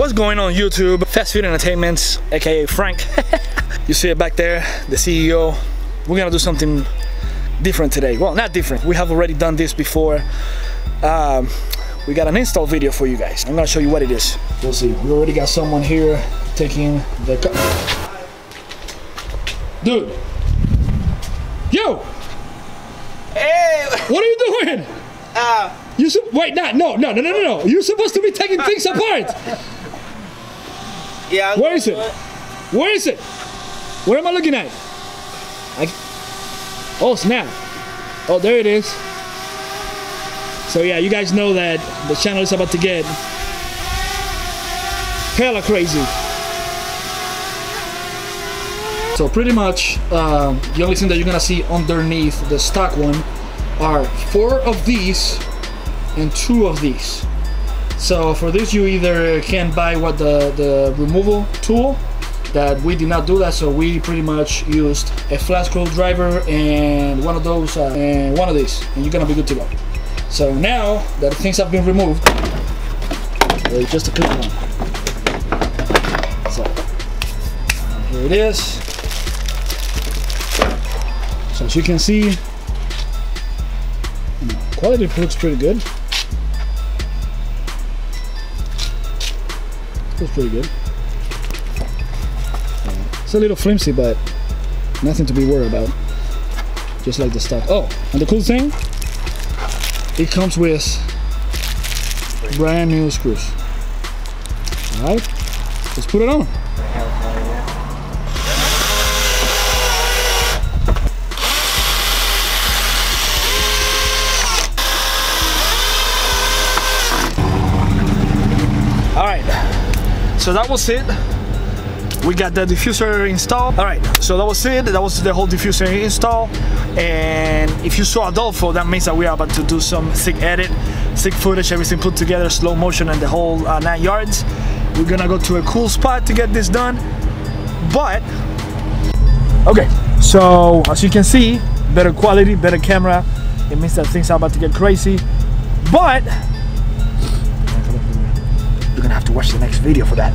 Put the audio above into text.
What's going on YouTube? Fast Food Entertainment, aka Frank. You see it back there, the CEO. We're gonna do something different today. Well, not different, we have already done this before. We got an install video for you guys. I'm gonna show you what it is. You'll see, we already got someone here taking the dude! Yo! Hey! What are you doing? You wait, no. You're supposed to be taking things apart. Yeah. Where is it? Where is it? Where am I looking at? Oh snap! Oh, there it is. So yeah, you guys know that the channel is about to get hella crazy. So pretty much, the only thing that you're gonna see underneath the stock one are 4 of these and 2 of these. So for this, you either can buy the removal tool. That we did not do that, so we pretty much used a flat screwdriver and one of those and one of these, and you're gonna be good to go. So now that things have been removed, just a click one. So here it is. So as you can see, quality looks pretty good. Looks pretty good. It's a little flimsy, but nothing to be worried about. Just like the stock. Oh, and the cool thing, it comes with brand new screws. All right, let's put it on. All right, so that was it. We got the diffuser installed. All right, so that was it. That was the whole diffuser install. And if you saw Adolfo, that means that we are about to do some sick edit, sick footage, everything put together, slow motion, and the whole 9 yards. We're gonna go to a cool spot to get this done. But okay, so as you can see, better quality, better camera. It means that things are about to get crazy. But you're gonna have to watch the next video for that.